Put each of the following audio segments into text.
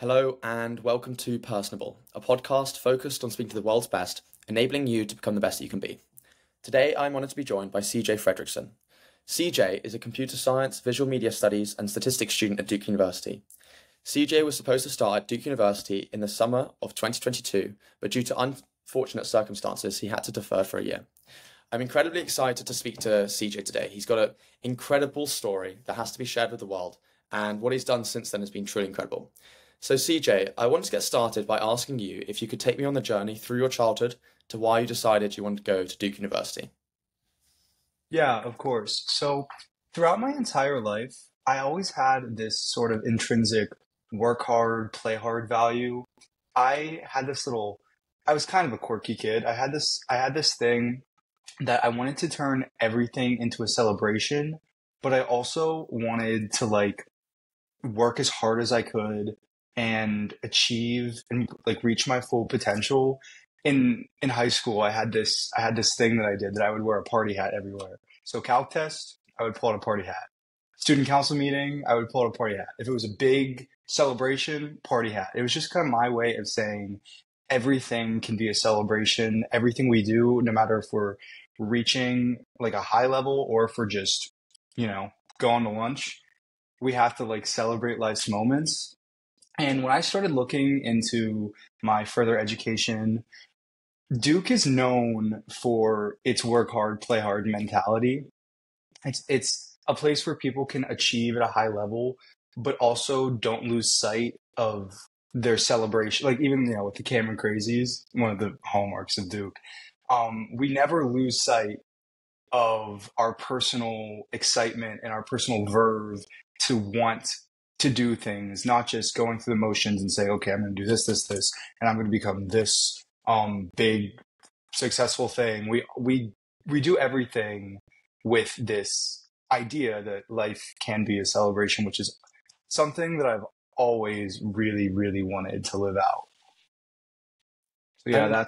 Hello and welcome to Personable, a podcast focused on speaking to the world's best, enabling you to become the best that you can be. Today, I'm honoured to be joined by CJ Frederickson. CJ is a computer science, visual media studies and statistics student at Duke University. CJ was supposed to start at Duke University in the summer of 2022, but due to unfortunate circumstances, he had to defer for a year. I'm incredibly excited to speak to CJ today. He's got an incredible story that has to be shared with the world, and what he's done since then has been truly incredible. So CJ, I wanted to get started by asking you if you could take me on the journey through your childhood to why you decided you wanted to go to Duke University. Yeah, of course. So throughout my entire life, I always had this sort of intrinsic work hard, play hard value. I was kind of a quirky kid. I had this thing that I wanted to turn everything into a celebration, but I also wanted to work as hard as I could and achieve and reach my full potential. In high school, I had this thing that I did that I would wear a party hat everywhere. So calc test, I would pull out a party hat. Student council meeting, I would pull out a party hat. If it was a big celebration, party hat. It was just kind of my way of saying everything can be a celebration. Everything we do, no matter if we're reaching a high level or if we're just, going to lunch, we have to celebrate life's moments. And when I started looking into my further education, Duke is known for its work hard, play hard mentality. It's a place where people can achieve at a high level, but also don't lose sight of their celebration. Even, with the Cameron Crazies, one of the hallmarks of Duke, we never lose sight of our personal excitement and our personal verve to want to do things, not just going through the motions and say, okay, I'm going to do this, and I'm going to become this big successful thing. We do everything with this idea that life can be a celebration, which is something that I've always really, really wanted to live out. So yeah,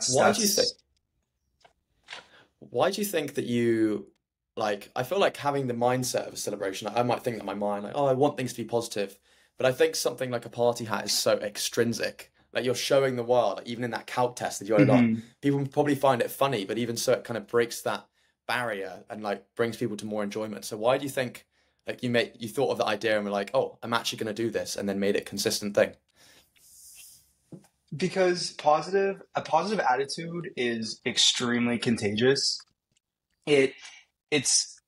Why do you think that you I feel like having the mindset of a celebration, I might think in my mind, I want things to be positive. But I think something like a party hat is so extrinsic. You're showing the world, even in that calc test that you had on. People probably find it funny, but even so, it kind of breaks that barrier and brings people to more enjoyment. So why do you think you thought of the idea and were like, oh, I'm actually going to do this, and then made it a consistent thing? Because a positive attitude is extremely contagious. It's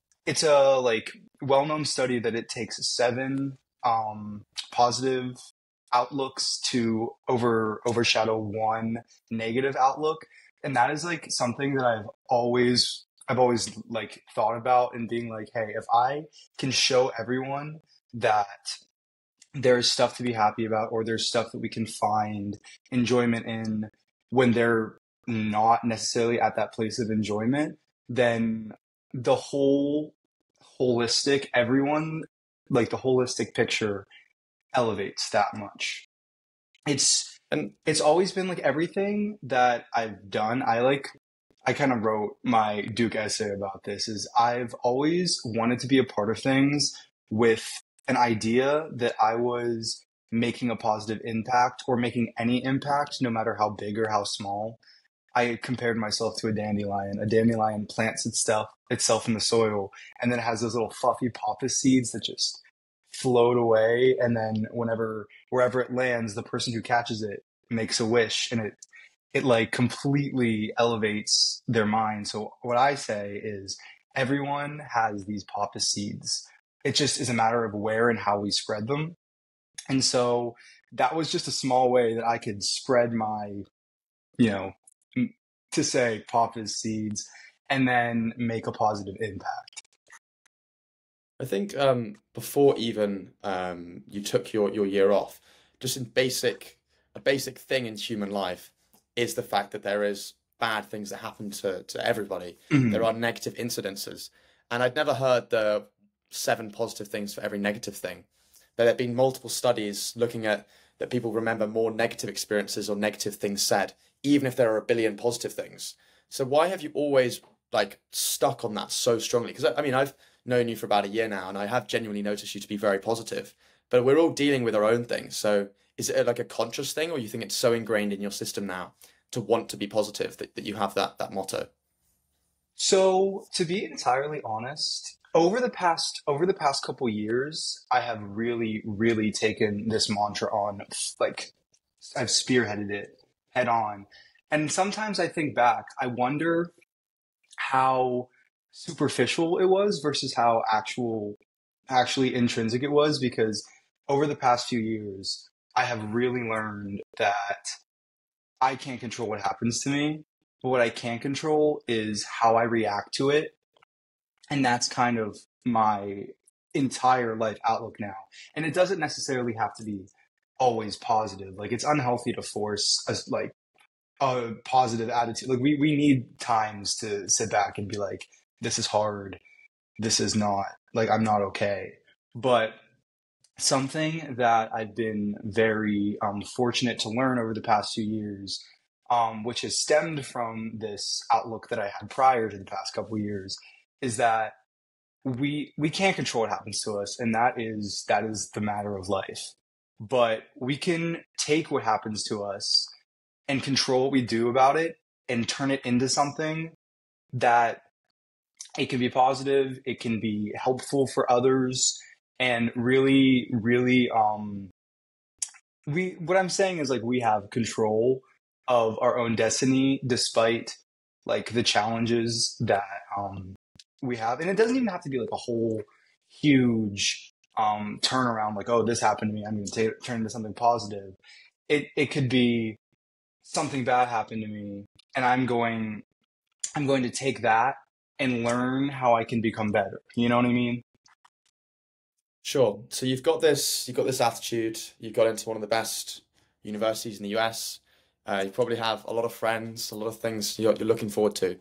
a well-known study that it takes 7 positive outlooks to overshadow 1 negative outlook, and that is something that I've always thought about, and being hey, if I can show everyone that there's stuff to be happy about, or there's stuff that we can find enjoyment in when they're not necessarily at that place of enjoyment, then the holistic picture elevates that much. It's always been everything that I've done. I kind of wrote my Duke essay about this, is I've always wanted to be a part of things with an idea that I was making a positive impact, or making any impact, no matter how big or how small. I compared myself to a dandelion. A dandelion plants itself in the soil, and then it has those little fluffy poppus seeds that just float away. And then wherever it lands, the person who catches it makes a wish, and it completely elevates their mind. So what I say is everyone has these poppus seeds. It just is a matter of where and how we spread them. And so that was just a small way that I could spread my, to say poppus seeds, and then make a positive impact. I think before even you took your year off, just a basic thing in human life is the fact that there is bad things that happen to everybody. Mm-hmm. There are negative incidences. And I'd never heard the 7 positive things for every negative thing. But there have been multiple studies looking at that people remember more negative experiences or negative things said, even if there are a billion positive things. So why have you always stuck on that so strongly? Because I've known you for about a year now, and I have genuinely noticed you to be very positive. but we're all dealing with our own things. So is it like a conscious thing, or you think it's so ingrained in your system now to want to be positive that you have that motto? So to be entirely honest, over the past couple years, I have really, really taken this mantra on, like I've spearheaded it head on. And sometimes I think back, I wonder how superficial it was versus how actually intrinsic it was, because over the past few years, I have really learned that I can't control what happens to me, but what I can control is how I react to it. And that's kind of my entire life outlook now. And it doesn't necessarily have to be always positive. Like, it's unhealthy to force a positive attitude. Like, we need times to sit back and be like, this is hard. This is not, like, I'm not okay. But something that I've been very fortunate to learn over the past few years, which has stemmed from this outlook that I had prior to the past couple of years, is that we can't control what happens to us, and that is the matter of life. But we can take what happens to us and control what we do about it and turn it into something that it can be positive, it can be helpful for others, and really, really, what I'm saying is, like, we have control of our own destiny despite, like, the challenges that we have. And it doesn't even have to be like a whole huge turnaround, like, oh, this happened to me, I'm going to turn into something positive. It could be something bad happened to me, and I'm going to take that and learn how I can become better. You know what I mean? Sure. So you've got this attitude. You got into one of the best universities in the US. You probably have a lot of friends, a lot of things you're looking forward to.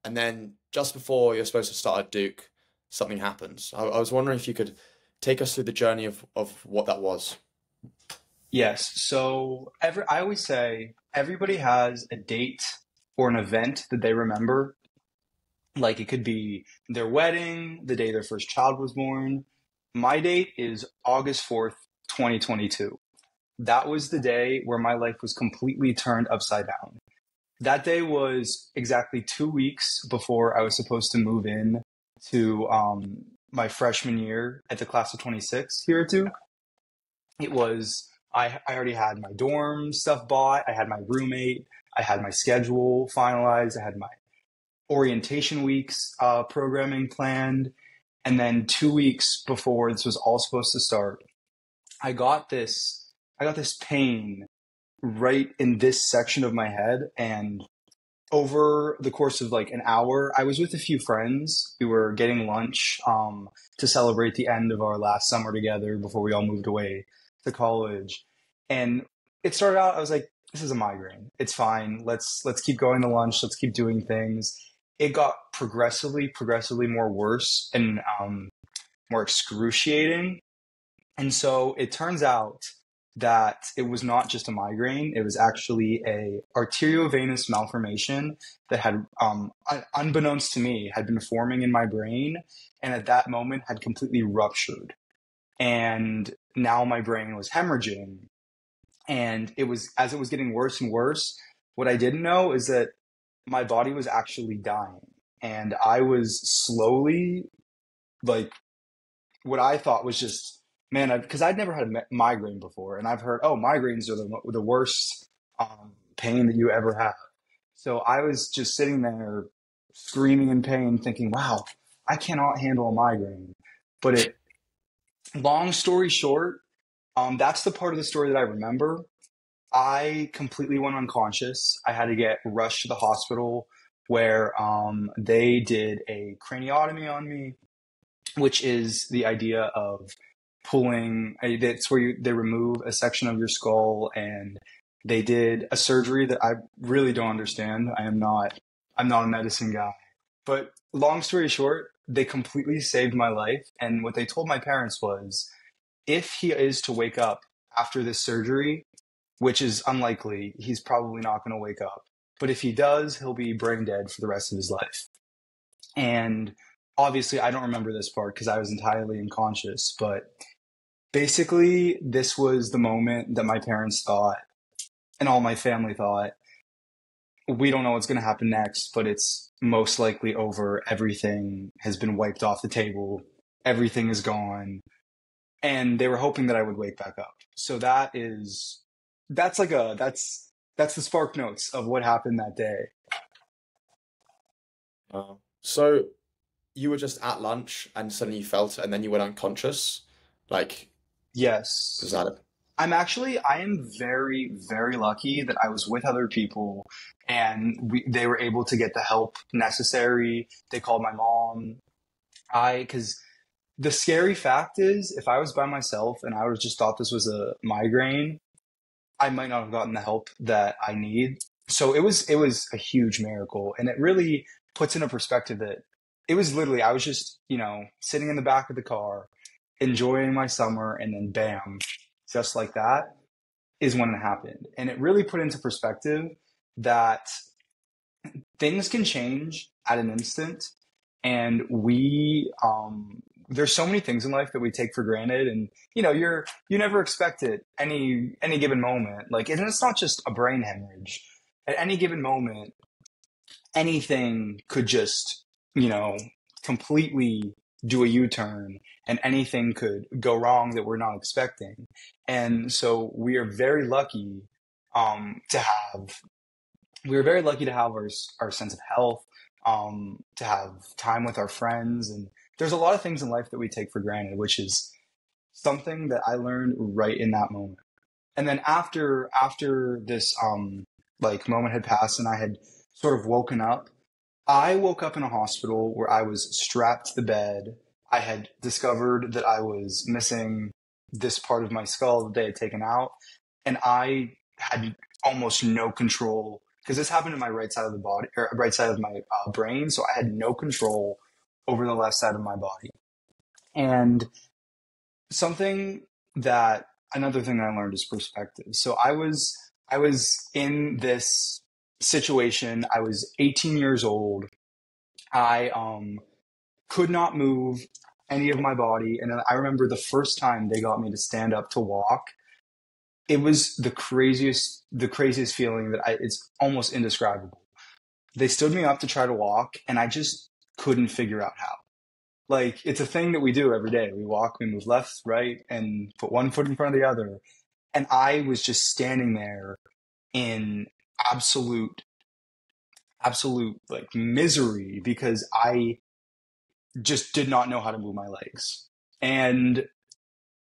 And then just before you're supposed to start at Duke, something happens. I was wondering if you could take us through the journey of what that was. Yes. So I always say everybody has a date or an event that they remember. Like, it could be their wedding, the day their first child was born. My date is August 4th, 2022. That was the day where my life was completely turned upside down. That day was exactly 2 weeks before I was supposed to move in to my freshman year at the class of 26 here at Duke. It was, I already had my dorm stuff bought, I had my roommate, I had my schedule finalized, I had my orientation weeks programming planned. And then 2 weeks before this was all supposed to start, I got this pain right in this section of my head. And over the course of like an hour, I was with a few friends. We were getting lunch to celebrate the end of our last summer together before we all moved away to college. And it started out, I was like, this is a migraine. It's fine. Let's keep going to lunch. Let's keep doing things. It got progressively more worse and more excruciating. And so it turns out that it was not just a migraine. It was actually a arteriovenous malformation that had, unbeknownst to me, had been forming in my brain, and at that moment had completely ruptured. And now my brain was hemorrhaging. And as it was getting worse and worse, what I didn't know is that my body was actually dying. And I was slowly, like, what I thought was just, man, because I'd never had a migraine before, and I've heard, oh, migraines are the worst pain that you ever have. So I was just sitting there screaming in pain, thinking, wow, I cannot handle a migraine. But long story short, that's the part of the story that I remember. I completely went unconscious. I had to get rushed to the hospital where they did a craniotomy on me, which is the idea of pulling. That's where they remove a section of your skull, and they did a surgery that I really don't understand. I'm not a medicine guy, but long story short, they completely saved my life. And what they told my parents was, if he is to wake up after this surgery, which is unlikely, he's probably not going to wake up. But if he does, he'll be brain dead for the rest of his life. And obviously, I don't remember this part because I was entirely unconscious, but Basically, this was the moment that my parents thought, and all my family thought, we don't know what's going to happen next, but it's most likely over. Everything has been wiped off the table. Everything is gone. And they were hoping that I would wake back up. So that's the spark notes of what happened that day. So you were just at lunch and suddenly you felt it and then you went unconscious? Like, Yes. is that it? I am very, very lucky that I was with other people and they were able to get the help necessary. They called my mom. Because the scary fact is, if I was by myself and I was just thought this was a migraine, I might not have gotten the help that I need. So it was a huge miracle, and it really puts into perspective that it was literally I was just sitting in the back of the car, enjoying my summer, and then bam, just like that is when it happened, and it really put into perspective that things can change at an instant, and there's so many things in life that we take for granted, and you never expect it any given moment. Like, and it's not just a brain hemorrhage. At any given moment, anything could just completely do a U-turn, and anything could go wrong that we're not expecting. And so we are very lucky to have our sense of health, to have time with our friends. And there's a lot of things in life that we take for granted, which is something that I learned right in that moment. And then after this moment had passed and I had sort of woken up, I woke up in a hospital where I was strapped to the bed. I had discovered that I was missing this part of my skull that they had taken out, and I had almost no control, because this happened in my right side of the body, or right side of my brain. So I had no control over the left side of my body. And another thing I learned is perspective. So I was in this situation. I was 18 years old. I could not move any of my body. And then I remember the first time they got me to stand up to walk, it was the craziest feeling it's almost indescribable. They stood me up to try to walk, and I just couldn't figure out how. Like, it's a thing that we do every day. We walk, we move left, right, and put one foot in front of the other. And I was just standing there in absolute like misery, because I just did not know how to move my legs. And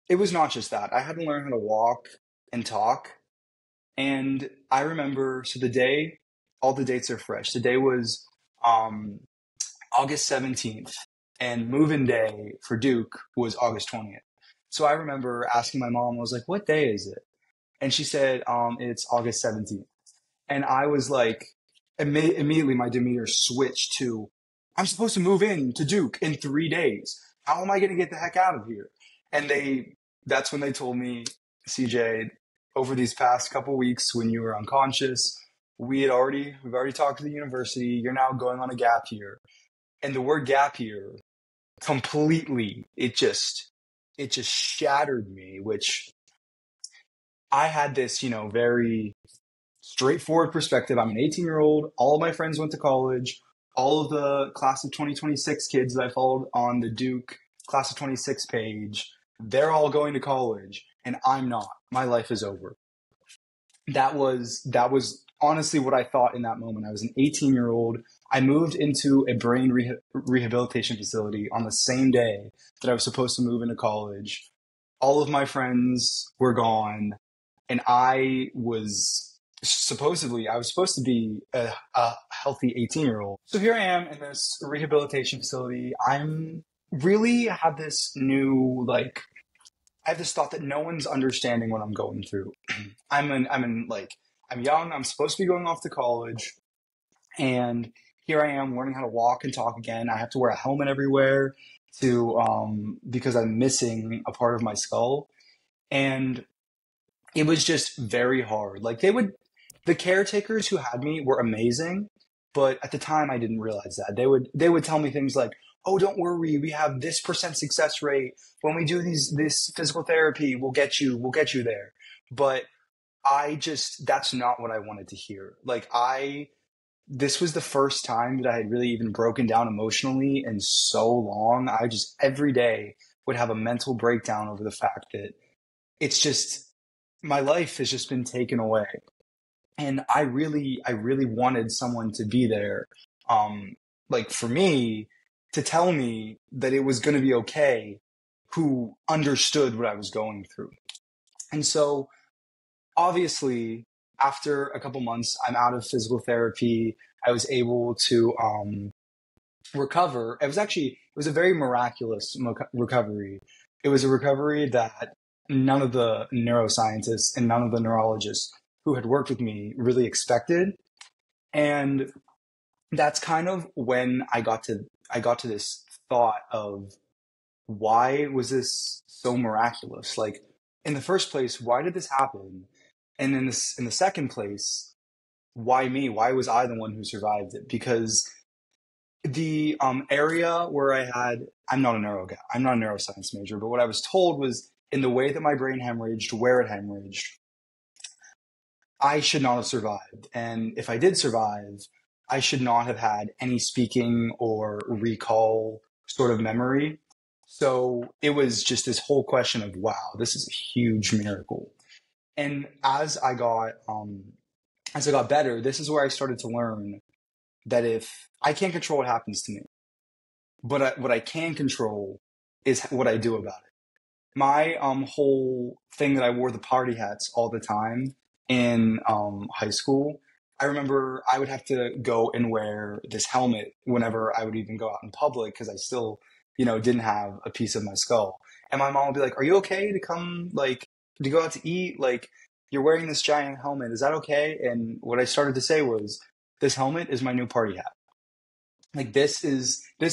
it was not just that. I had to learn how to walk and talk. And I remember, so all the dates are fresh. The day was August 17th, and move-in day for Duke was August 20th. So I remember asking my mom, I was like, what day is it? And she said, it's August 17th. And I was like, immediately my demeanor switched to, I'm supposed to move in to Duke in 3 days. How am I going to get the heck out of here? And that's when they told me, CJ, over these past couple weeks when you were unconscious, we've already talked to the university. You're now going on a gap year. And the word gap year completely, it just shattered me, which I had this, very straightforward perspective. I'm an 18-year-old. All of my friends went to college. All of the class of 2026 kids that I followed on the Duke class of 26 page, they're all going to college, and I'm not. My life is over. That was honestly what I thought in that moment. I was an 18-year-old. I moved into a brain rehabilitation facility on the same day that I was supposed to move into college. All of my friends were gone, and I was supposed to be a healthy 18-year-old. So here I am in this rehabilitation facility. I'm really have this new, I have this thought that no one's understanding what I'm going through. I'm young. I'm supposed to be going off to college, and here I am learning how to walk and talk again. I have to wear a helmet everywhere because I'm missing a part of my skull, and it was just very hard. The caretakers who had me were amazing, but at the time I didn't realize that. They would tell me things like, oh, don't worry, we have this percent success rate. When we do this physical therapy, we'll get you there. But that's not what I wanted to hear. This was the first time that I had really even broken down emotionally in so long. I just every day would have a mental breakdown over the fact that it's just, my life has just been taken away. And I really wanted someone to be there, for me, to tell me that it was going to be okay, who understood what I was going through. And so obviously, after a couple months, I'm out of physical therapy. I was able to recover. It was a very miraculous recovery. It was a recovery that none of the neuroscientists and none of the neurologists who had worked with me really expected. And that's kind of when I got to this thought of, why was this so miraculous? Like, in the first place, why did this happen? And in the second place, why me? Why was I the one who survived it? Because the area where I'm not a neuroscience major, but what I was told was, in the way that my brain hemorrhaged, where it hemorrhaged, I should not have survived. And if I did survive, I should not have had any speaking or recall sort of memory. So it was just this whole question of, wow, this is a huge miracle. And as I got better, this is where I started to learn that if I can't control what happens to me, but what I can control is what I do about it. My whole thing that I wore the party hats all the time in high school, I remember I would have to go and wear this helmet whenever I would even go out in public, because I still, didn't have a piece of my skull. And my mom would be like, are you okay to come, to go out to eat? Like, you're wearing this giant helmet. Is that okay? And what I started to say was, this helmet is my new party hat. Like, this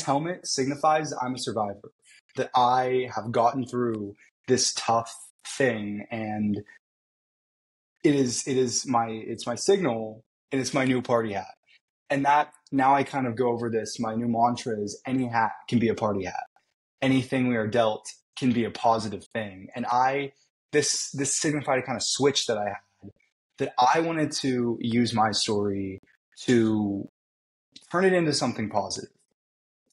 helmet signifies that I'm a survivor, that I have gotten through this tough thing. And it's my signal, and it's my new party hat. And that, now I kind of go over this, my new mantra is, any hat can be a party hat. Anything we are dealt can be a positive thing. And this signified a kind of switch that I had, that I wanted to use my story to turn it into something positive.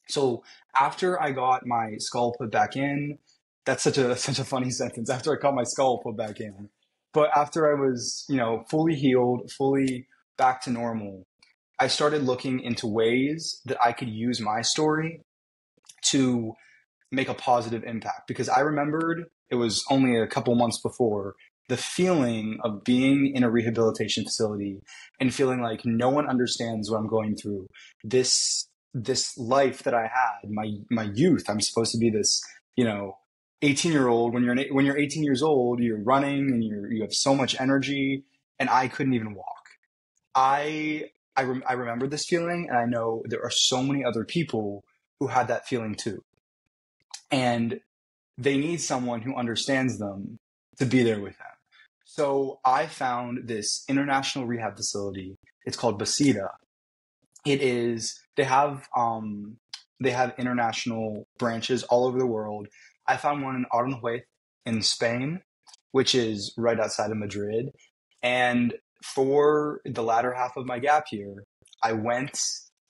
So after I got my skull put back in, that's such a funny sentence. After I got my skull put back in, but after I was, fully healed, fully back to normal, I started looking into ways that I could use my story to make a positive impact. Because I remembered, it was only a couple months before, the feeling of being in a rehabilitation facility and feeling like no one understands what I'm going through. This life that I had, my youth, I'm supposed to be this, 18-year-old. When you're 18 years old, you're running and you have so much energy, and I couldn't even walk. I remember this feeling, and I know there are so many other people who had that feeling too. And they need someone who understands them to be there with them. So I found this international rehab facility. It's called Basida. They have international branches all over the world. I found one in Aranjuez in Spain, which is right outside of Madrid. And for the latter half of my gap year, I went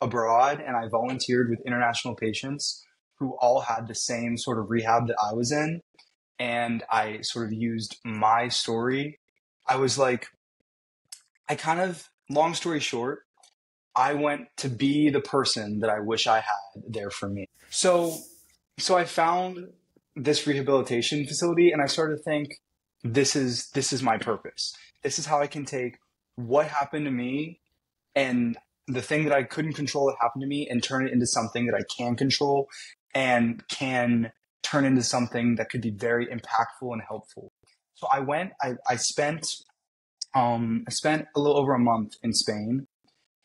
abroad and I volunteered with international patients who all had the same sort of rehab that I was in. And I sort of used my story. Long story short, I went to be the person that I wish I had there for me. So I found this rehabilitation facility, and I started to think, this is my purpose. This is how I can take what happened to me and the thing that I couldn't control that happened to me and turn it into something that I can control and can turn into something that could be very impactful and helpful. So I spent a little over a month in Spain,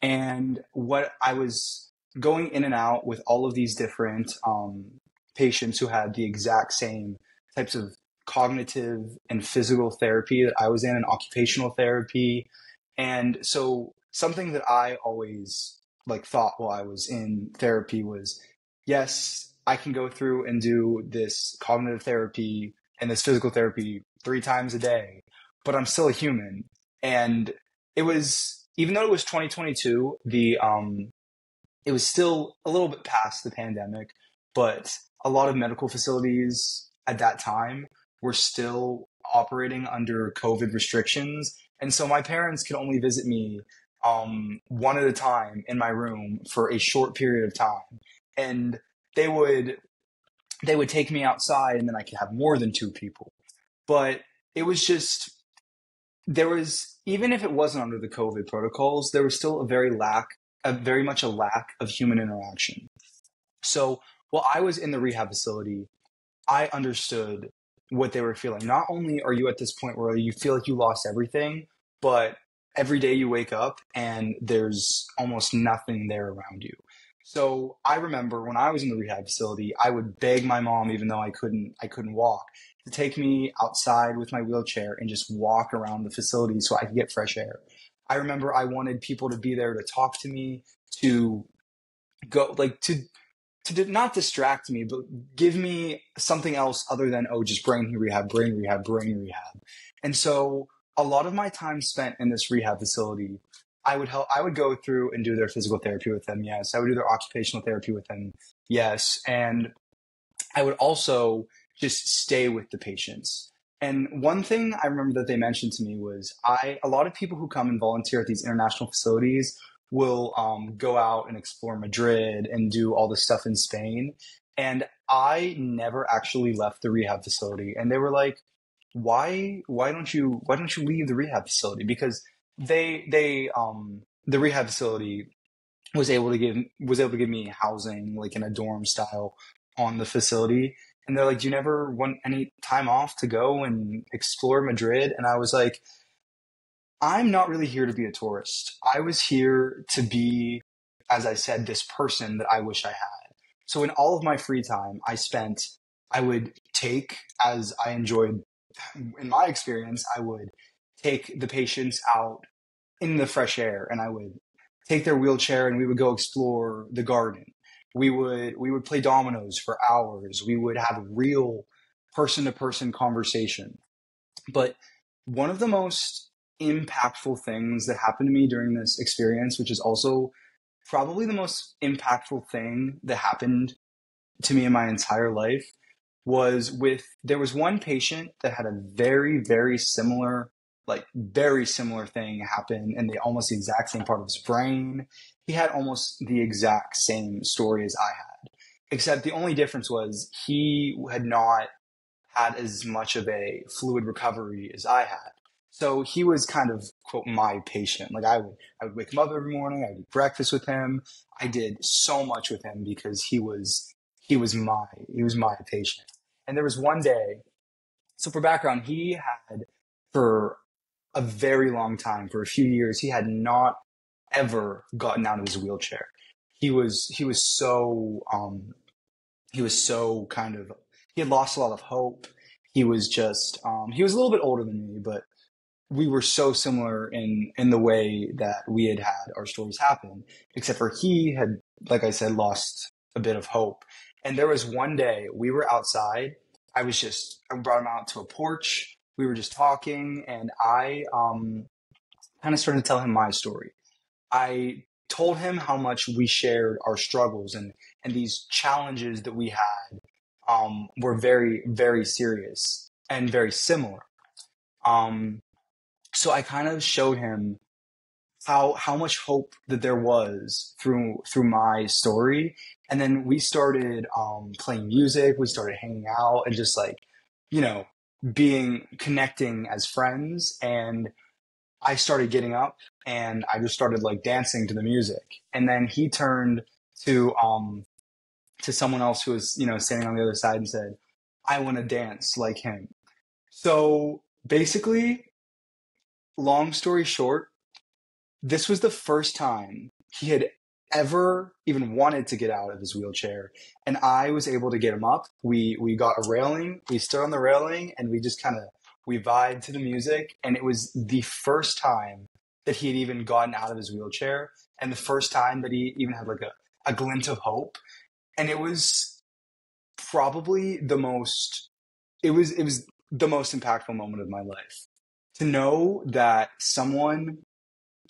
and what I was going in and out with all of these different patients who had the exact same types of cognitive and physical therapy that I was in, and occupational therapy. And so something that I always thought while I was in therapy was, yes, I can go through and do this cognitive therapy and this physical therapy 3 times a day, but I'm still a human. And it was, even though it was 2022, it was still a little bit past the pandemic, but a lot of medical facilities at that time were still operating under COVID restrictions. And so my parents could only visit me one at a time in my room for a short period of time. And they would they would take me outside and then I could have more than two people. But it was just there was, even if it wasn't under the COVID protocols, there was still very much a lack of human interaction. So while I was in the rehab facility, I understood what they were feeling. Not only are you at this point where you feel like you lost everything, but every day you wake up and there's almost nothing there around you. So I remember when I was in the rehab facility, I would beg my mom, even though I couldn't walk, to take me outside with my wheelchair and just walk around the facility so I could get fresh air. I remember I wanted people to be there to talk to me, to go like to not distract me, but give me something else other than, oh, just brain rehab, brain rehab, brain rehab. And so a lot of my time spent in this rehab facility, I would go through and do their physical therapy with them. Yes. I would do their occupational therapy with them. Yes. And I would also just stay with the patients. And one thing I remember that they mentioned to me was a lot of people who come and volunteer at these international facilities will go out and explore Madrid and do all this stuff in Spain. And I never actually left the rehab facility. And they were like, why don't you leave the rehab facility? Because the rehab facility was able to give me housing like in a dorm style on the facility. And they're like, do you never want any time off to go and explore Madrid? And I was like, I'm not really here to be a tourist. I was here to be, as I said, this person that I wish I had. So in all of my free time, I would take, as I enjoyed in my experience, I would take the patients out in the fresh air and I would take their wheelchair and we would go explore the garden. We would play dominoes for hours. We would have a real person to person conversation. But one of the most impactful things that happened to me during this experience, which is also probably the most impactful thing that happened to me in my entire life, there was one patient that had a very similar thing happen in almost the exact same part of his brain. He had almost the exact same story as I had, except the only difference was he had not had as much of a fluid recovery as I had. So he was kind of, quote, my patient. Like I would wake him up every morning. I would eat breakfast with him. I did so much with him because he was my patient. And there was one day, so for background, he had, for a very long time, for a few years, he had not ever gotten out of his wheelchair. He was so kind of, he had lost a lot of hope. He was just, he was a little bit older than me, but we were so similar in the way that we had our stories happen, except for he had, like I said, lost a bit of hope. And there was one day we were outside. I brought him out to a porch. We were just talking and I kind of started to tell him my story. I told him how much we shared our struggles and these challenges that we had were very, very serious and very similar. So I kind of showed him how much hope that there was through my story. And then we started playing music. We started hanging out and just like, connecting as friends. And I started getting up and I just started like dancing to the music. And then he turned to someone else who was, standing on the other side and said, I want to dance like him. So basically, long story short, this was the first time he had ever even wanted to get out of his wheelchair. And I was able to get him up. We got a railing, we stood on the railing and we vibed to the music. And it was the first time that he had even gotten out of his wheelchair and the first time that he even had like a glint of hope. And it was probably it was the most impactful moment of my life. To know that someone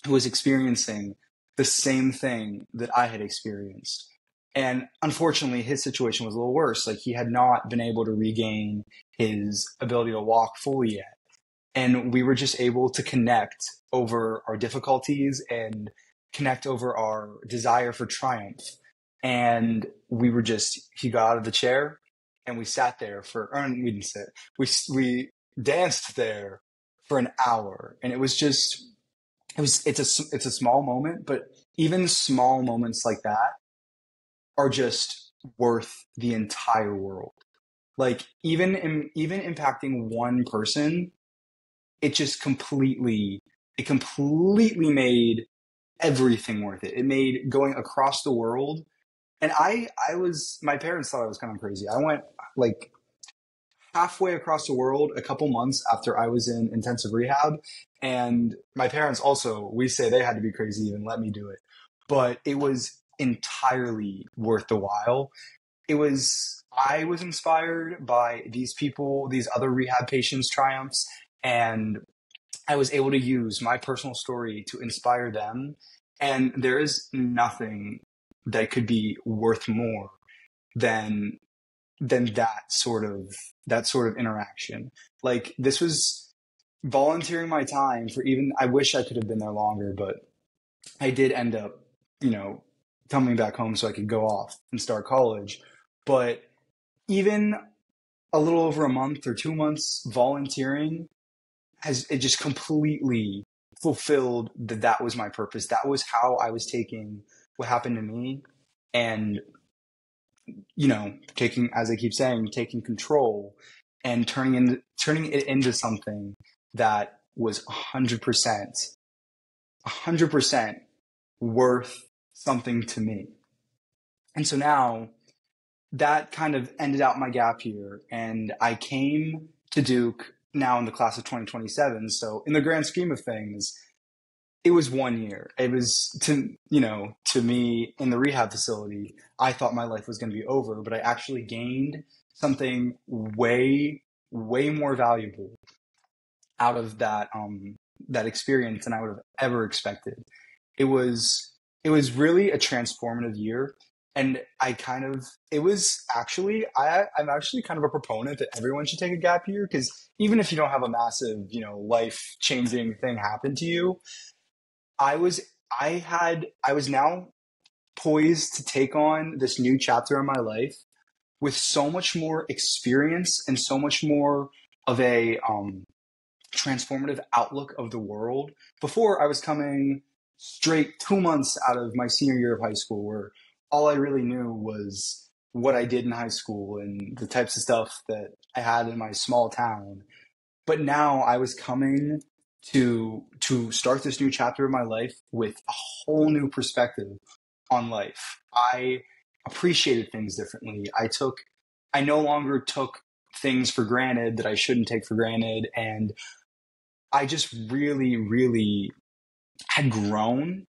who was experiencing the same thing that I had experienced. And unfortunately, his situation was a little worse. Like, he had not been able to regain his ability to walk fully yet. And we were just able to connect over our difficulties and connect over our desire for triumph. And he got out of the chair and we sat there we didn't sit, we danced there for an hour. And it's a small moment, but even small moments like that are just worth the entire world. Like, even impacting one person, it completely made everything worth it. It made going across the world. And my parents thought I was kind of crazy. I went like halfway across the world a couple months after I was in intensive rehab. And my parents also, we say they had to be crazy to even let me do it. But it was entirely worth the while. I was inspired by these people, these other rehab patients' triumphs, and I was able to use my personal story to inspire them. And there is nothing that could be worth more than that sort of interaction. Like, this was volunteering my time for I wish I could have been there longer, but I did end up, coming back home so I could go off and start college. But even a little over a month or 2 months volunteering it just completely fulfilled that was my purpose. That was how I was taking what happened to me and, taking, as I keep saying, taking control and turning it into something that was 100% worth something to me. And so now that kind of ended out my gap year, and I came to Duke now in the class of 2027. So in the grand scheme of things, it was 1 year. It was to me in the rehab facility, I thought my life was going to be over, but I actually gained something way, way more valuable out of that experience than I would have ever expected. It was really a transformative year. And I'm actually kind of a proponent that everyone should take a gap year, because even if you don't have a massive, life-changing thing happen to you, I was now poised to take on this new chapter in my life with so much more experience and so much more of a transformative outlook of the world. Before, I was coming straight 2 months out of my senior year of high school, where all I really knew was what I did in high school and the types of stuff that I had in my small town. But now I was coming to start this new chapter of my life with a whole new perspective on life. I appreciated things differently. I no longer took things for granted that I shouldn't take for granted. And I just really, really had grown,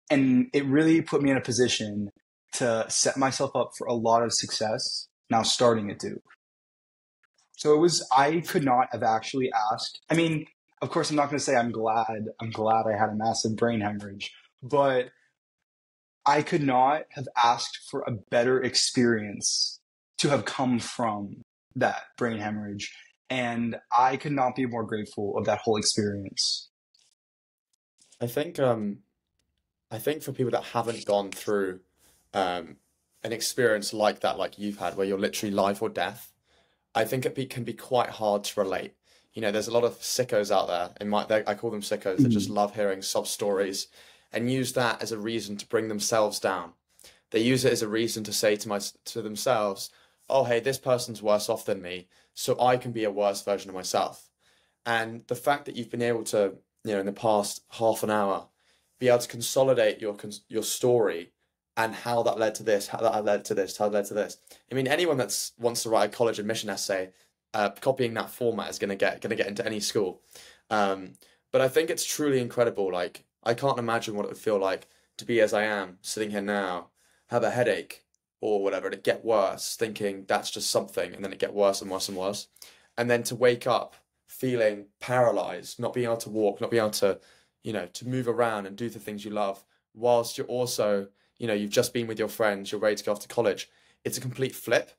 and it really put me in a position to set myself up for a lot of success now starting at Duke. So I could not have actually asked. I mean, of course, I'm not going to say I'm glad I had a massive brain hemorrhage, but I could not have asked for a better experience to have come from that brain hemorrhage. And I could not be more grateful of that whole experience. I think for people that haven't gone through an experience like that, like you've had, where you're literally life or death, I think can be quite hard to relate. There's a lot of sickos out there, I call them sickos, that just love hearing sob stories and use that as a reason to bring themselves down. They use it as a reason to say to themselves, oh, hey, this person's worse off than me, so I can be a worse version of myself. And the fact that you've been able to, in the past half an hour, be able to consolidate your story and how that led to this, how that led to this, how that led to this. I mean, anyone that wants to write a college admission essay, copying that format is gonna get into any school. But I think it's truly incredible. Like, I can't imagine what it would feel like to be as I am, sitting here now, have a headache, or whatever, and it get worse, thinking that's just something, and then it get worse and worse and worse. And then to wake up feeling paralyzed, not being able to walk, not being able to, to move around and do the things you love, whilst you're also, you've just been with your friends, you're ready to go off to college. It's a complete flip.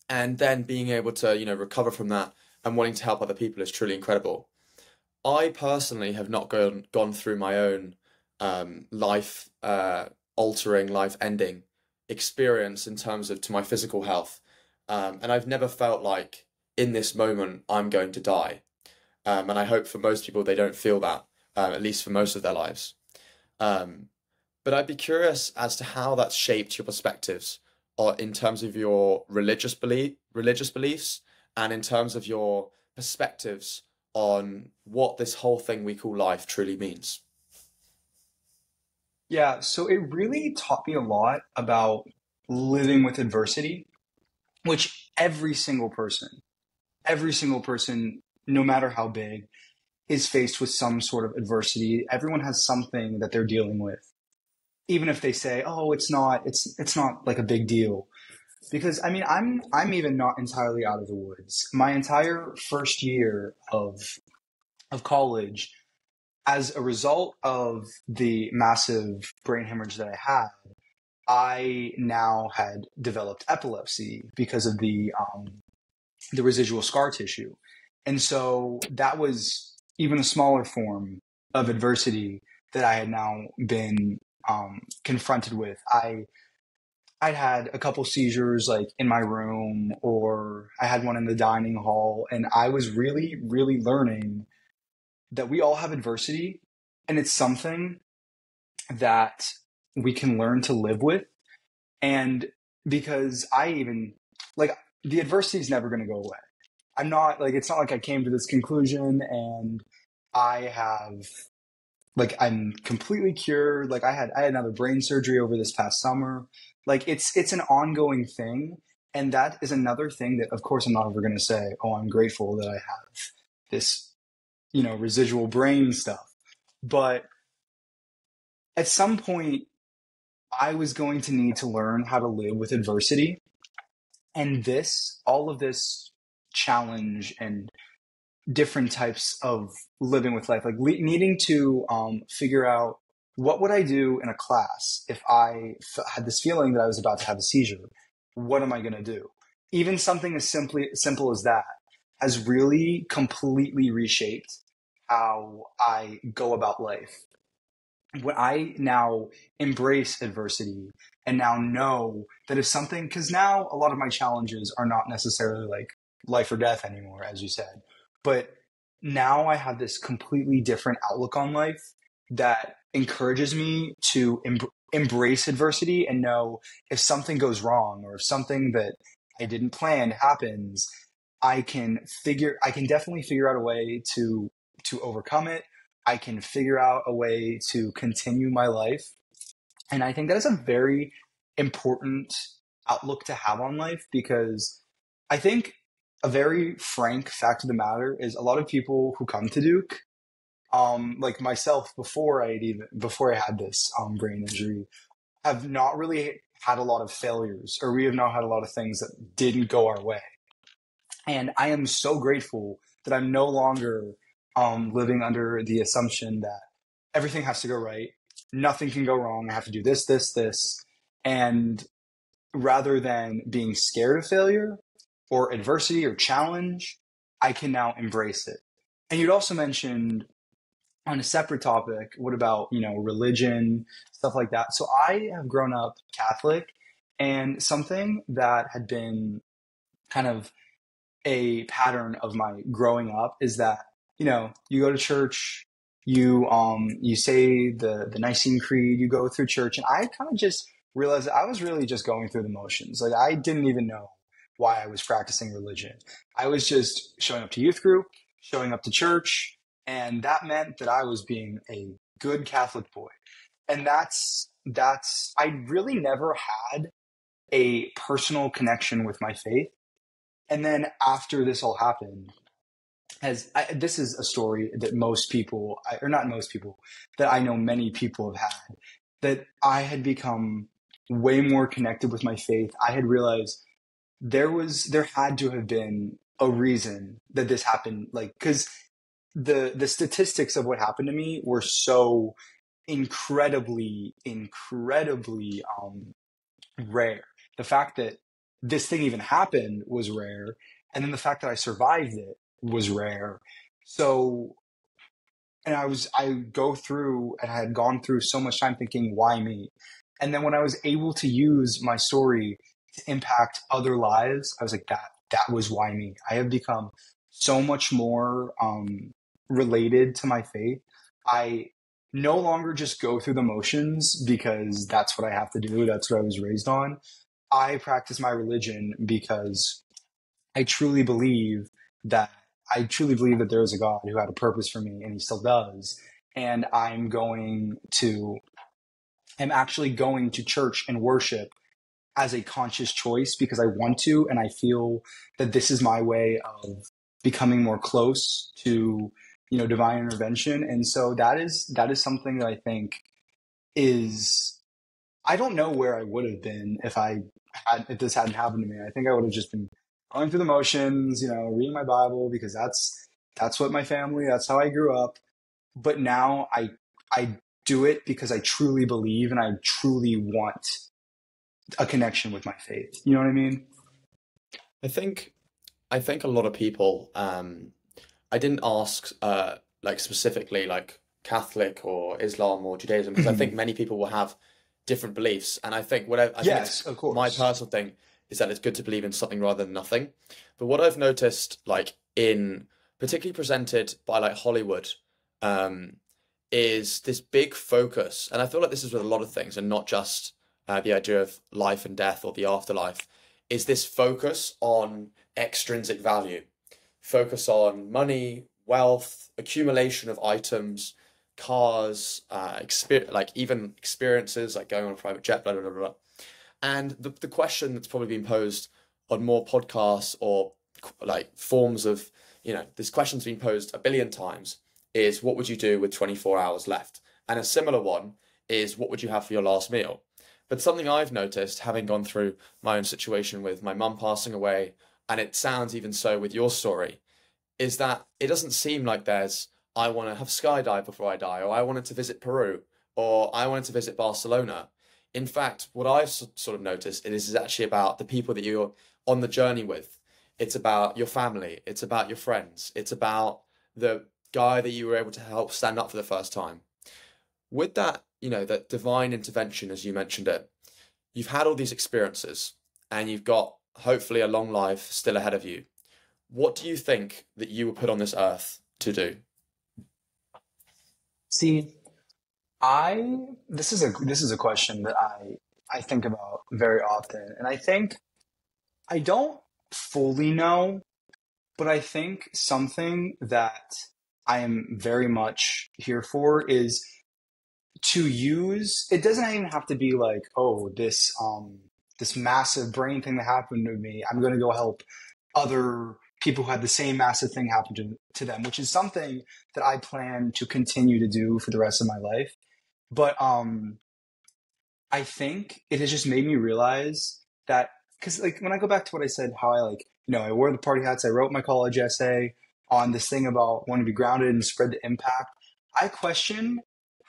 And then being able to, recover from that and wanting to help other people is truly incredible. I personally have not gone through my own life altering, life ending experience in terms of to my physical health. And I've never felt like in this moment I'm going to die. And I hope for most people they don't feel that, at least for most of their lives. But I'd be curious as to how that's shaped your perspectives or in terms of your religious beliefs and in terms of your perspectives on what this whole thing we call life truly means. Yeah, so it really taught me a lot about living with adversity, which every single person, no matter how big, is faced with some sort of adversity. Everyone has something that they're dealing with. Even if they say, "Oh, it's not like a big deal." Because I mean, I'm even not entirely out of the woods. My entire first year of college, as a result of the massive brain hemorrhage that I had, I now had developed epilepsy because of the residual scar tissue. And so that was even a smaller form of adversity that I had now been confronted with. I'd had a couple seizures like in my room, or I had one in the dining hall, and I was really, really learning that we all have adversity, and it's something that we can learn to live with. And because the adversity is never going to go away. It's not like I came to this conclusion and I'm completely cured. Like I had another brain surgery over this past summer. Like it's an ongoing thing. And that is another thing that, of course, I'm not ever going to say, "Oh, I'm grateful that I have this, residual brain stuff." But at some point, I was going to need to learn how to live with adversity. And all of this challenge and different types of living with life, like needing to figure out what would I do in a class if I had this feeling that I was about to have a seizure. What am I going to do? Even something as simple as that has really completely reshaped how I go about life. When I now embrace adversity and now know that if something, because now a lot of my challenges are not necessarily like life or death anymore, as you said, but now I have this completely different outlook on life that encourages me to embrace adversity and know if something goes wrong or if something that I didn't plan happens, I can definitely figure out a way to overcome it. I can figure out a way to continue my life. And I think that is a very important outlook to have on life, because I think a very frank fact of the matter is a lot of people who come to Duke, like myself before I had this brain injury, have not really had a lot of failures, or we have not had a lot of things that didn't go our way. And I am so grateful that I'm no longer living under the assumption that everything has to go right. Nothing can go wrong. I have to do this, this, this. And rather than being scared of failure or adversity or challenge, I can now embrace it. And you'd also mentioned on a separate topic, what about, religion, stuff like that. So I have grown up Catholic, and something that had been kind of a pattern of my growing up is that, you go to church, you say the Nicene Creed, you go through church, and I kind of just realized that I was really just going through the motions. Like I didn't even know why I was practicing religion. I was just showing up to youth group, showing up to church, and that meant that I was being a good Catholic boy. And that's I really never had a personal connection with my faith. And then after this all happened, this is a story that most people, or not most people, that I know many people have had, that I had become way more connected with my faith, I had realized there had to have been a reason that this happened. Like, because the statistics of what happened to me were so incredibly rare. The fact that this thing even happened was rare, and then the fact that I survived it was rare. So, and I go through, and I had gone through so much time thinking, why me? And then when I was able to use my story to impact other lives, I was like, that was why me. I have become so much more related to my faith. I no longer just go through the motions because that's what I have to do. That's what I was raised on. I practice my religion because I truly believe that there is a God who had a purpose for me, and he still does. And I'm actually going to church and worship as a conscious choice because I want to, and I feel that this is my way of becoming more close to, divine intervention. And so that is something that I think is, I don't know where I would have been if this hadn't happened to me. I think I would have just been going through the motions, reading my Bible because that's what my family, that's how I grew up. But now I do it because I truly believe and I truly want a connection with my faith. You know what I mean? I think a lot of people, I didn't ask like specifically like Catholic or Islam or Judaism, because I think many people will have different beliefs, and I think Yes, of course. My personal thing is that it's good to believe in something rather than nothing. But what I've noticed, like in particularly presented by like Hollywood, is this big focus, and I feel like this is with a lot of things, and not just the idea of life and death or the afterlife, is this focus on extrinsic value, focus on money, wealth, accumulation of items, cars, like even experiences, like going on a private jet, blah, blah, blah, blah. And the question that's probably been posed on more podcasts or like forms of, this question's been posed a billion times, is what would you do with 24 hours left? And a similar one is, what would you have for your last meal? But something I've noticed, having gone through my own situation with my mum passing away, and it sounds even so with your story, is that it doesn't seem like there's, I want to have skydive before I die, or I wanted to visit Peru, or I wanted to visit Barcelona. In fact, what I've sort of noticed is actually about the people that you're on the journey with. It's about your family. It's about your friends. It's about the guy that you were able to help stand up for the first time. With that, that divine intervention, as you mentioned it, you've had all these experiences and you've got hopefully a long life still ahead of you. What do you think that you were put on this earth to do? See, this is a question that I think about very often, and I think I don't fully know, but I think something that I am very much here for is to use, it doesn't even have to be like, oh, this massive brain thing that happened to me, I'm going to go help other people who had the same massive thing happen to them, which is something that I plan to continue to do for the rest of my life. But I think it has just made me realize that, because like when I go back to what I said, how I I wore the party hats, I wrote my college essay on this thing about wanting to be grounded and spread the impact. I question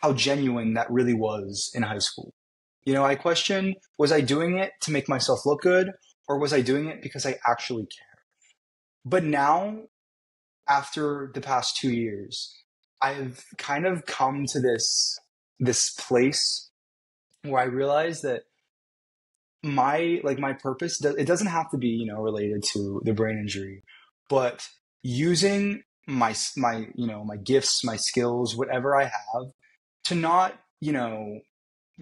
how genuine that really was in high school. I question, was I doing it to make myself look good, or was I doing it because I actually care? But now, after the past 2 years, I've kind of come to this place where I realize that my purpose, it doesn't have to be, related to the brain injury, but using my gifts, my skills, whatever I have, to not,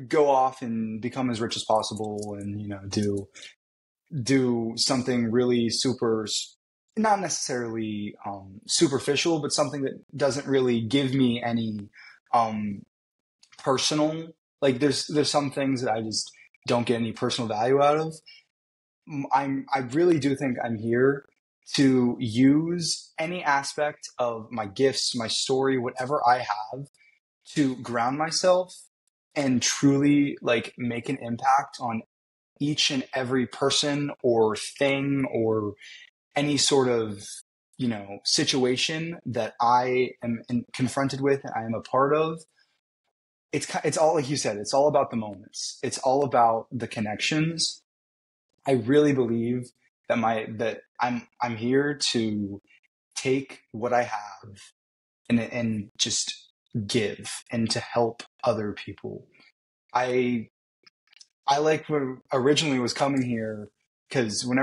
go off and become as rich as possible and, do something really super, not necessarily superficial, but something that doesn't really give me any personal, like there's some things that I just don't get any personal value out of. I really do think I'm here to use any aspect of my gifts, my story, whatever I have, to ground myself and truly like make an impact on each and every person or thing or any sort of, situation that I am confronted with and I am a part of. It's all, like you said, it's all about the moments. It's all about the connections. I really believe that I'm here to take what I have and just give and to help other people. I like when originally was coming here because I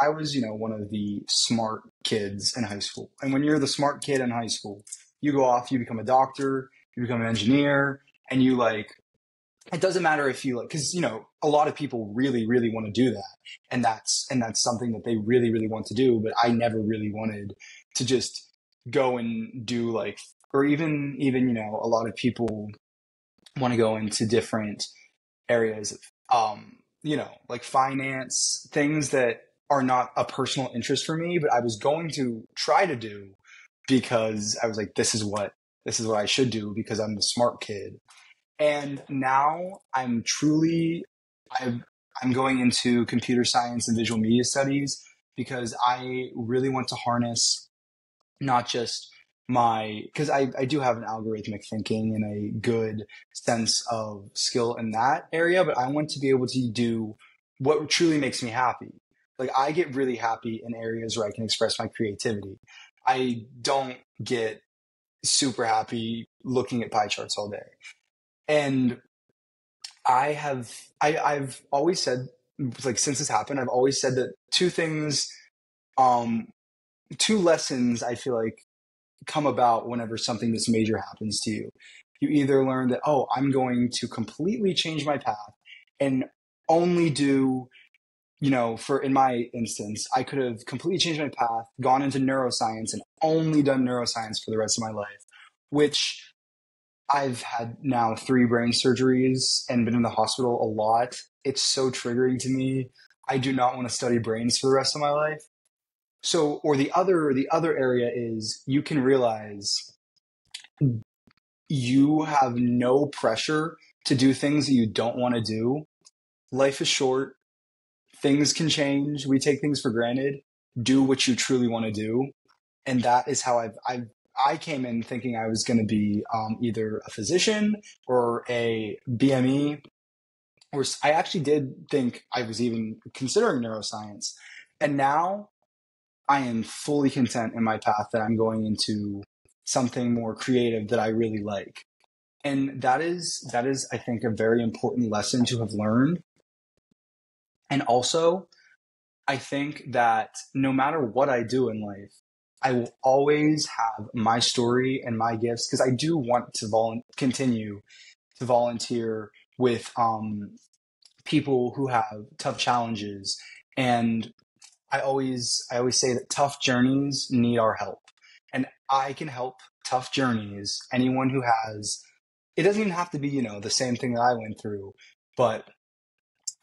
was, one of the smart kids in high school. And when you're the smart kid in high school, you go off, you become a doctor, you become an engineer, and you like, it doesn't matter if you like, because, a lot of people really, really want to do that. And that's something that they really, really want to do. But I never really wanted to just go and do like, or even, a lot of people want to go into different areas of, like finance, things that are not a personal interest for me, but I was going to try to do because I was like, this is what I should do because I'm the smart kid. And now I'm going into computer science and visual media studies because I really want to harness not just because I do have an algorithmic thinking and a good sense of skill in that area, but I want to be able to do what truly makes me happy. Like I get really happy in areas where I can express my creativity. I don't get super happy looking at pie charts all day. And I've always said, like since this happened, I've always said that two lessons I feel like come about whenever something this major happens to you. You either learn that, oh, I'm going to completely change my path and only do, in my instance, I could have completely changed my path, gone into neuroscience and only done neuroscience for the rest of my life, which I've had now 3 brain surgeries and been in the hospital a lot. It's so triggering to me. I do not want to study brains for the rest of my life. So, or the other area is you can realize you have no pressure to do things that you don't want to do. Life is short. Things can change. We take things for granted. Do what you truly want to do. And that is how I came in thinking I was going to be either a physician or a BME, or I actually did think I was even considering neuroscience. And now I am fully content in my path that I'm going into something more creative that I really like. And that is, I think, a very important lesson to have learned. And also, I think that no matter what I do in life, I will always have my story and my gifts because I do want to continue to volunteer with people who have tough challenges. And I always say that tough journeys need our help. And I can help tough journeys. Anyone who has, it doesn't even have to be, the same thing that I went through, but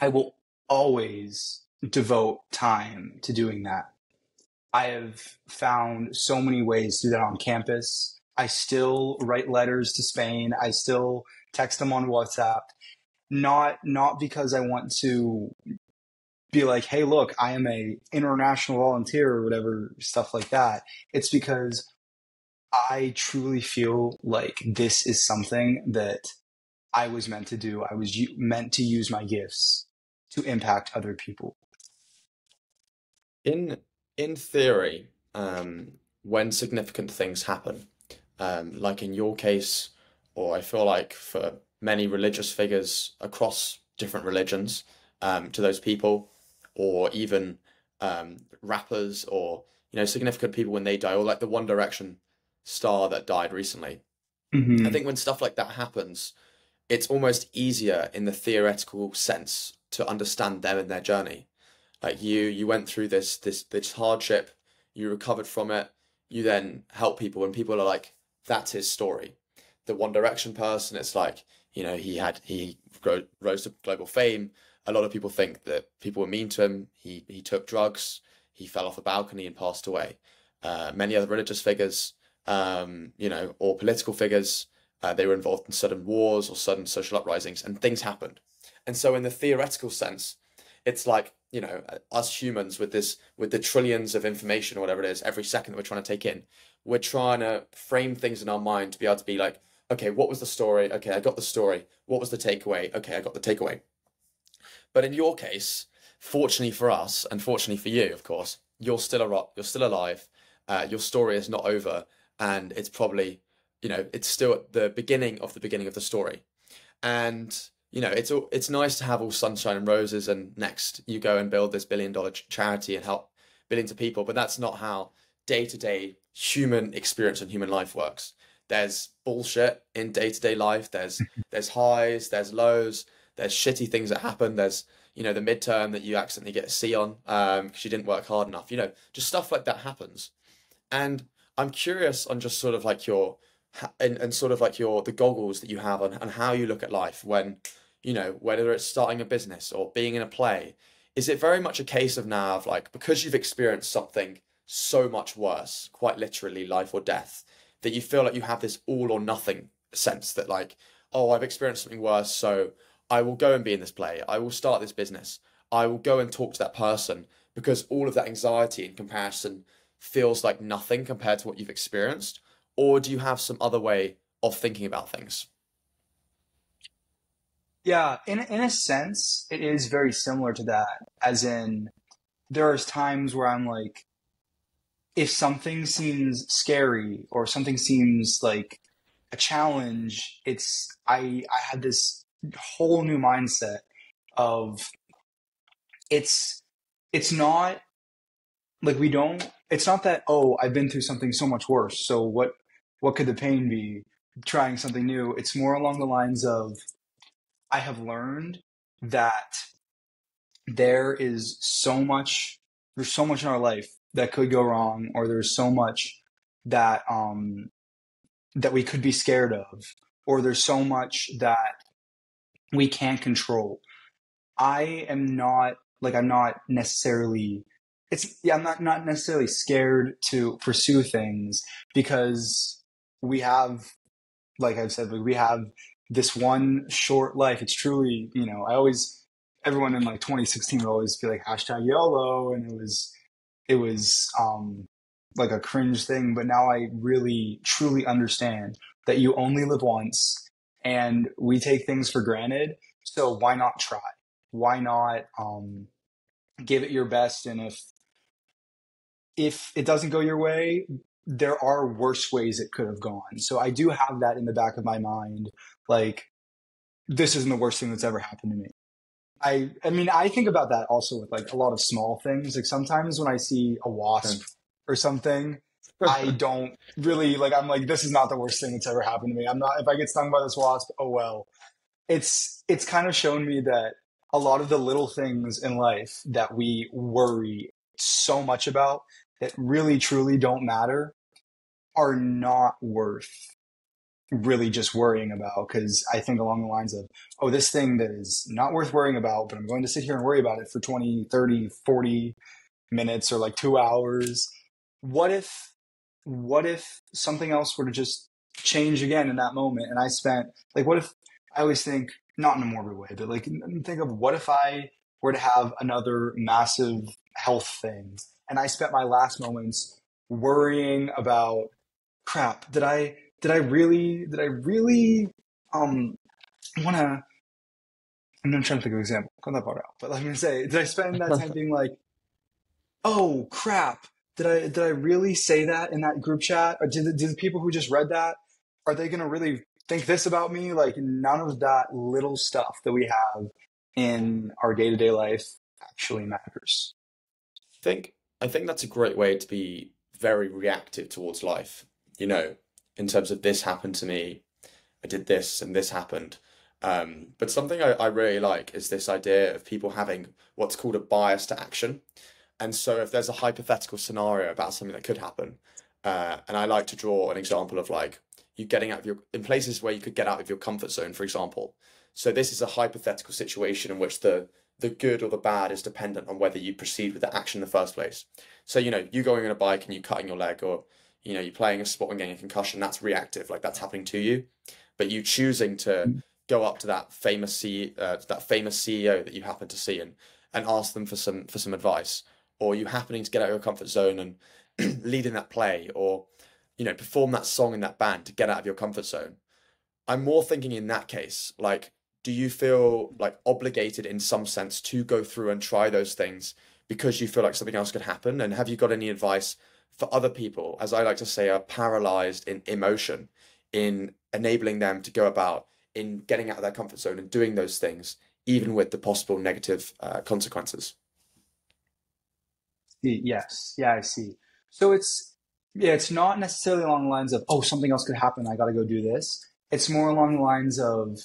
I will always devote time to doing that. I have found so many ways to do that on campus. I still write letters to Spain. I still text them on WhatsApp, not because I want to be like, hey, look, I am a international volunteer or whatever, stuff like that. It's because I truly feel like this is something that I was meant to do. I was meant to use my gifts to impact other people. In theory, when significant things happen, like in your case, or I feel like for many religious figures across different religions, to those people, or even rappers, or significant people when they die, or like the One Direction star that died recently. I think when stuff like that happens, it's almost easier in the theoretical sense to understand them and their journey. Like you went through this hardship, you recovered from it, you then help people, and people are like, that's his story. The One Direction person, it's like, he rose to global fame. A lot of people think that people were mean to him. He took drugs, he fell off a balcony and passed away. Many other religious figures, or political figures, They were involved in sudden wars or sudden social uprisings, and things happened. And so in the theoretical sense, it's like, us humans with the trillions of information or whatever it is, every second that we're trying to take in, we're trying to frame things in our mind to be able to be like, okay, what was the story? Okay, I got the story. What was the takeaway? Okay, I got the takeaway. But in your case, fortunately for us, and fortunately for you, of course, you're still alive. Your story is not over, and it's probably, it's still at the beginning of the story. And it's nice to have all sunshine and roses, and next you go and build this $1 billion charity and help billions of people. But that's not how day-to-day human experience and human life works. There's bullshit in day-to-day life. There's highs, there's lows, there's shitty things that happen. There's, the midterm that you accidentally get a C on because you didn't work hard enough. Just stuff like that happens. And I'm curious on just sort of like and sort of like the goggles that you have on how you look at life when, whether it's starting a business or being in a play. Is it very much a case of now of like, because you've experienced something so much worse, quite literally life or death, that you feel like you have this all or nothing sense that like, oh, I've experienced something worse, so I will go and be in this play. I will start this business. I will go and talk to that person, because all of that anxiety in comparison feels like nothing compared to what you've experienced? Or do you have some other way of thinking about things? Yeah, in a sense, it is very similar to that. As in, there's times where I'm like, if something seems scary or something seems like a challenge, I had this whole new mindset of it's not like it's not that, oh, I've been through something so much worse, so what could the pain be trying something new? It's more along the lines of, I have learned that there's so much in our life that could go wrong, or there's so much that that we could be scared of, or there's so much that we can't control. I'm not necessarily I'm not necessarily scared to pursue things, because we have, like I've said, we have this one short life. It's truly, everyone in like 2016 would always be like hashtag YOLO, and it was like a cringe thing. But now I really truly understand that you only live once, and we take things for granted. So why not try? Why not give it your best? And if it doesn't go your way, there are worse ways it could have gone. So I do have that in the back of my mind. Like, this isn't the worst thing that's ever happened to me. I mean, I think about that also with like a lot of small things. Like sometimes when I see a wasp or something, I don't really I'm like, this is not the worst thing that's ever happened to me. I'm not, if I get stung by this wasp, oh well. It's kind of shown me that a lot of the little things in life that we worry so much about that really truly don't matter are not worth really just worrying about. Because I think along the lines of, oh, this thing that is not worth worrying about, but I'm going to sit here and worry about it for 20, 30, 40 minutes or like 2 hours. What if something else were to just change again in that moment? And I spent what if, I always think, not in a morbid way, but think of, what if I were to have another massive health thing, and I spent my last moments worrying about, crap, did I really want to, I'm not trying to think of an example, cut that part out, but I'm going to say, did I spend that time being like, oh crap, did I really say that in that group chat? Or did the people who just read that, are they going to really think this about me? Like, none of that little stuff that we have in our day-to-day life actually matters. I think that's a great way to be very reactive towards life, in terms of, this happened to me, I did this and this happened. But something I really like is this idea of people having what's called a bias to action. And so if there's a hypothetical scenario about something that could happen, and I like to draw an example of like you getting out of in places where you could get out of your comfort zone, for example. So this is a hypothetical situation in which the good or the bad is dependent on whether you proceed with the action in the first place. So, you going on a bike and you cutting your leg, or, you're playing a sport and getting a concussion, that's reactive, like that's happening to you. but you choosing to go up to that famous CEO that you happen to see and ask them for some advice, or you happening to get out of your comfort zone and lead in that play, or perform that song in that band to get out of your comfort zone. I'm more thinking in that case, like, do you feel like obligated in some sense to go through and try those things because you feel like something else could happen? And have you got any advice for other people, as I like to say, are paralyzed in emotion, in enabling them to go about in getting out of their comfort zone and doing those things, even with the possible negative consequences? Yes. Yeah, I see. So it's not necessarily along the lines of, oh, something else could happen, I got to go do this. It's more along the lines of,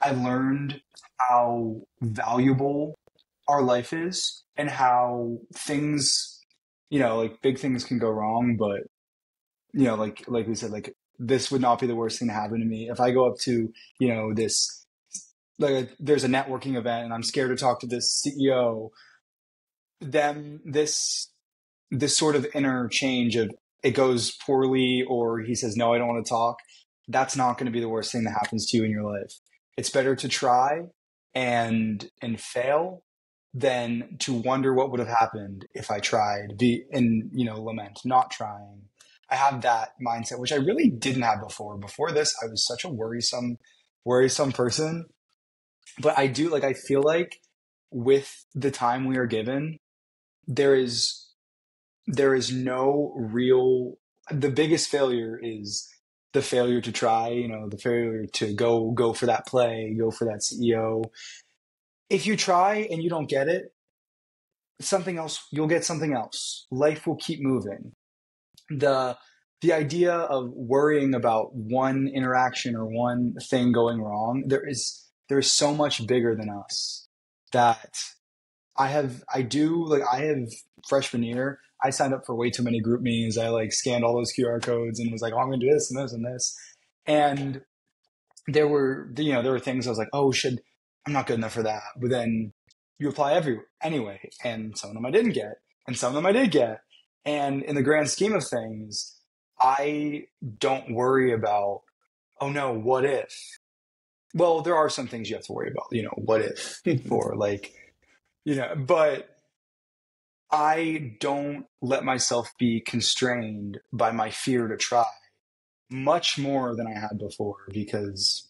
I learned how valuable our life is and how things, like big things can go wrong, but like we said, like this would not be the worst thing to happen to me. If I go up to, this, like there's a networking event and I'm scared to talk to this CEO, then this sort of inner change of it goes poorly or he says, no, I don't want to talk. That's not going to be the worst thing that happens to you in your life. It's better to try and fail than to wonder what would have happened if I tried, lament not trying. I have that mindset, which I really didn't have before. Before this, I was such a worrisome person. But I feel like with the time we are given, there is no real, the biggest failure is the failure to try, the failure to go for that play, go for that CEO. If you try and you don't get it, you'll get something else. Life will keep moving. The idea of worrying about one interaction or one thing going wrong, there is so much bigger than us that I have freshman year, I signed up for way too many group meetings. I scanned all those QR codes and was like, oh, I'm going to do this and this and this. And there were things I was like, oh, I'm not good enough for that. But then you apply anyway. And some of them I didn't get and some of them I did get. And in the grand scheme of things, I don't worry about, oh no, what if? Well, there are some things you have to worry about, what if for but I don't let myself be constrained by my fear to try much more than I had before, because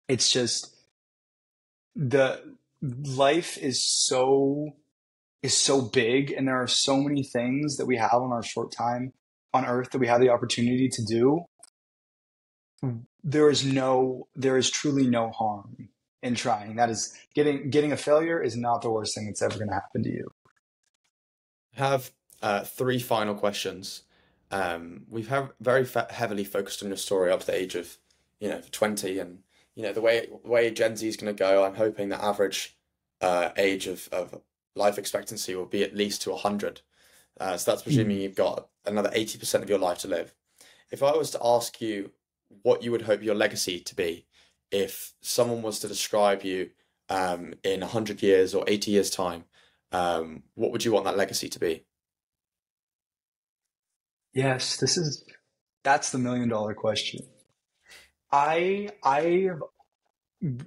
it's just the life is so big and there are so many things that we have on our short time on earth that we have the opportunity to do. There is truly no harm in trying. That is, getting a failure is not the worst thing that's ever going to happen to you. I have three final questions. We've heavily focused on your story up to the age of 20, and the way Gen Z is going to go. I'm hoping the average age of life expectancy will be at least to 100. So that's presuming you've got another 80% of your life to live. If I was to ask you what you would hope your legacy to be, if someone was to describe you in 100 years or 80 years time, what would you want that legacy to be? Yes, that's the $1,000,000 question. I've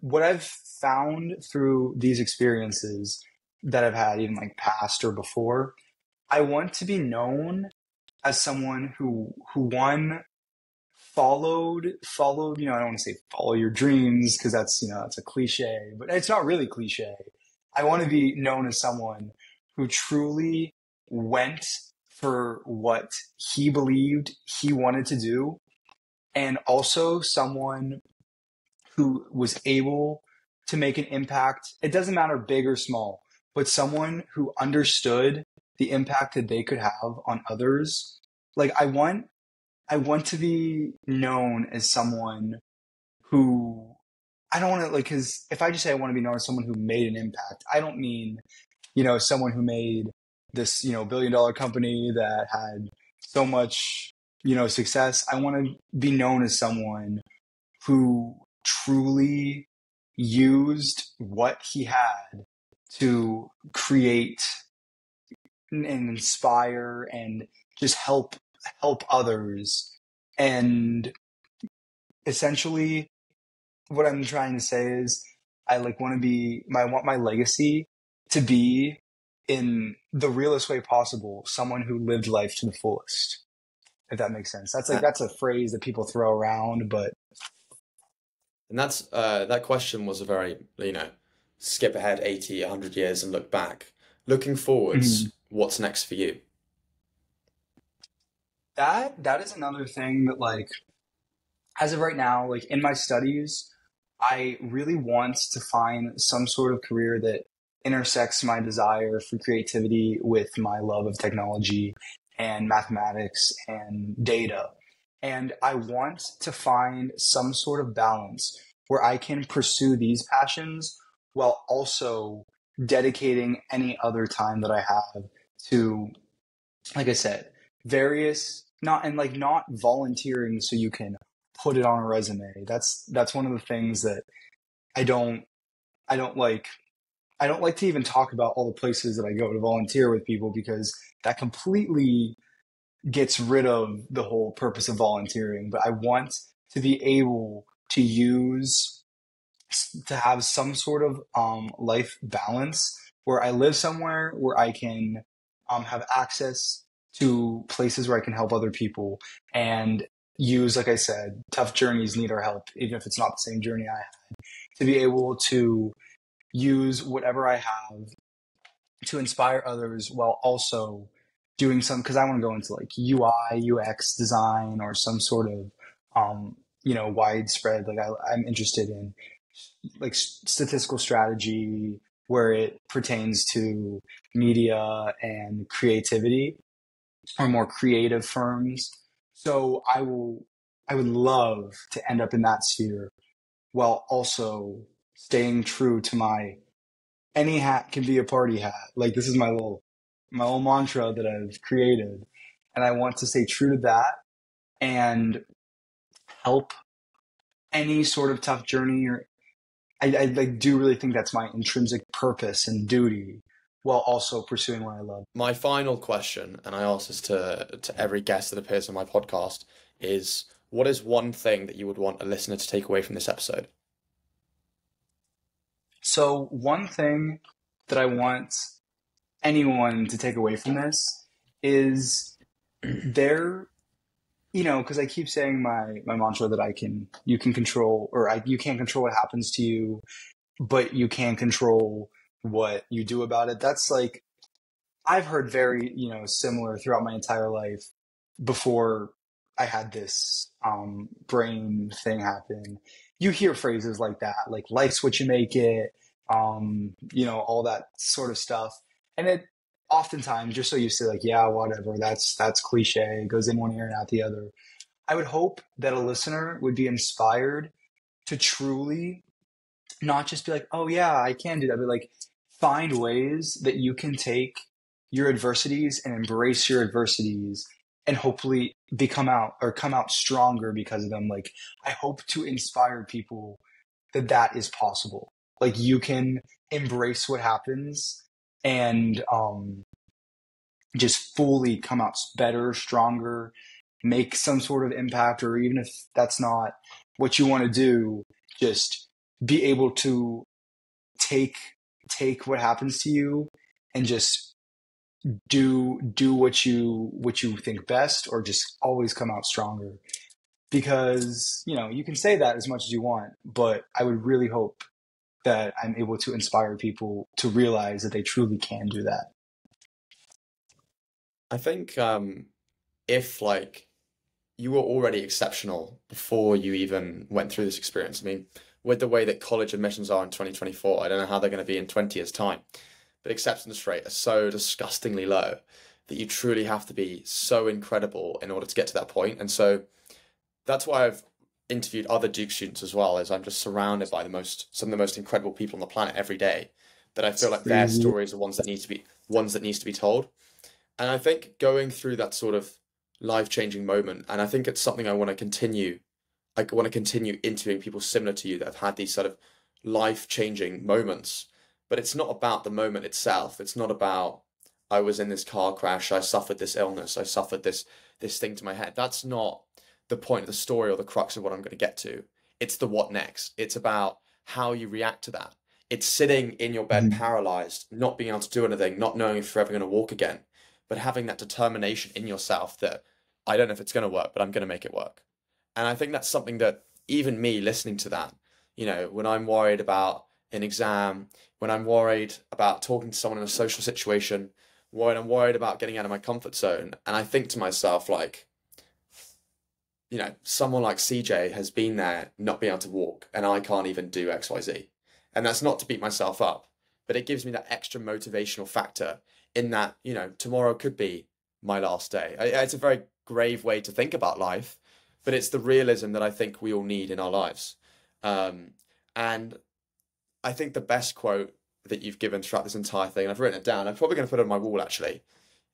what I've found through these experiences that I've had, even past or before, I want to be known as someone who one followed, I don't want to say follow your dreams, because that's a cliche, but it's not really cliche. I want to be known as someone who truly went for what he believed he wanted to do, and also someone who was able to make an impact. It doesn't matter big or small, but someone who understood the impact that they could have on others. I want to be known as someone who, I don't want to, because if I just say I want to be known as someone who made an impact, I don't mean, someone who made this, $1 billion company that had so much, success. I want to be known as someone who truly used what he had to create and inspire and just help others. And essentially what I'm trying to say is I like want to be I want my legacy to be in the realest way possible, someone who lived life to the fullest, if that makes sense. Uh, That's a phrase that people throw around, but and that question was a very, skip ahead 80, 100 years and look back. Looking Mhm. forwards, what's next for you? That is another thing that like as of right now, like in my studies, I really want to find some sort of career that intersects my desire for creativity with my love of technology and mathematics and data. And I want to find some sort of balance where I can pursue these passions while also dedicating any other time that I have to, like I said, various not volunteering so you can put it on a resume. That's one of the things that I don't I don't like I don't like to even talk about all the places that I go to volunteer with people because that completely gets rid of the whole purpose of volunteering. But I want to be able to have some sort of life balance where I live somewhere where I can have access to places where I can help other people and use, like I said, tough journeys need our help, even if it's not the same journey I had, to be able to use whatever I have to inspire others while also doing some, because I want to go into like UI, UX design or some sort of, widespread, like I'm interested in like statistical strategy where it pertains to media and creativity or more creative firms. So I would love to end up in that sphere while also staying true to my any hat can be a party hat. Like this is my little mantra that I've created. And I want to stay true to that and help any sort of tough journey or I like do really think that's my intrinsic purpose and duty while also pursuing what I love. My final question, and I ask this to every guest that appears on my podcast, is what is one thing that you would want a listener to take away from this episode? So one thing that I want anyone to take away from this is there, because I keep saying my mantra that you can control you can't control what happens to you, but you can control what you do about it. That's like I've heard very, similar throughout my entire life before I had this brain thing happen. You hear phrases like that, like life's what you make it, all that sort of stuff. And it oftentimes just so you say like, yeah, whatever, that's cliche. It goes in one ear and out the other. I would hope that a listener would be inspired to truly not just be like, oh yeah, I can do that, but like find ways that you can take your adversities and embrace your adversities and hopefully come out stronger because of them. Like I hope to inspire people that that is possible. Like you can embrace what happens and just fully come out better, stronger, make some sort of impact, or even if that's not what you want to do, just be able to take take what happens to you and just do what you think best or just always come out stronger because you can say that as much as you want, but I would really hope that I'm able to inspire people to realize that they truly can do that. I think if you were already exceptional before you even went through this experience. I mean, with the way that college admissions are in 2024, I don't know how they're going to be in 20 years' time, but acceptance rate are so disgustingly low that you truly have to be so incredible in order to get to that point. And so that's why I've interviewed other Duke students as well, as I'm just surrounded by some of the most incredible people on the planet every day. That I feel It's like their crazy. stories are ones that needs to be told. And I think going through that sort of life-changing moment, and I think it's something I want to continue. I want to continue interviewing people similar to you that have had these sort of life-changing moments. But it's not about the moment itself. It's not about I was in this car crash, I suffered this illness, I suffered this thing to my head. That's not the point of the story or the crux of what I'm going to get to. It's the what next. It's about how you react to that. It's sitting in your bed Mhm. paralyzed, not being able to do anything, not knowing if you're ever going to walk again, but having that determination in yourself that I don't know if it's going to work, but I'm going to make it work. And I think that's something that even me listening to that, when I'm worried about an exam, when I'm worried about talking to someone in a social situation, when I'm worried about getting out of my comfort zone, and I think to myself, like, someone like CJ has been there not being able to walk, and I can't even do XYZ. And that's not to beat myself up, but it gives me that extra motivational factor in that, tomorrow could be my last day. It's a very grave way to think about life, but it's the realism that I think we all need in our lives. And I think the best quote that you've given throughout this entire thing, and I've written it down, I'm probably going to put it on my wall actually,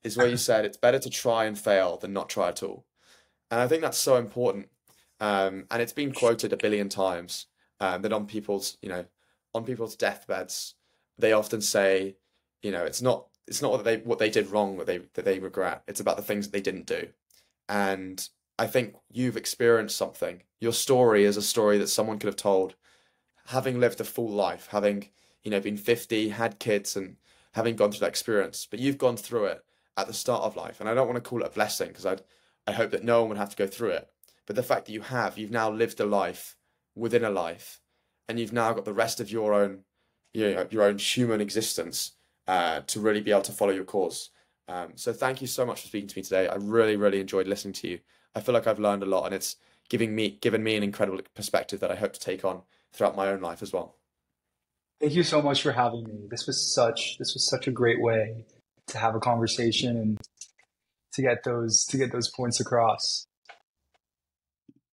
is where you said it's better to try and fail than not try at all. And I think that's so important. And it's been quoted a billion times, that on people's deathbeds, they often say, it's not what they did wrong that they regret. It's about the things that they didn't do. And I think you've experienced something. Your story is a story that someone could have told, having lived a full life, having, been 50, had kids, and having gone through that experience. But you've gone through it at the start of life. And I don't want to call it a blessing because I hope that no one would have to go through it. But the fact that you've now lived a life within a life, and you've now got the rest of your own human existence, to really be able to follow your cause. So thank you so much for speaking to me today. I really, really enjoyed listening to you. I feel like I've learned a lot, and it's given me an incredible perspective that I hope to take on throughout my own life as well. Thank you so much for having me. This was such a great way to have a conversation and to get those points across.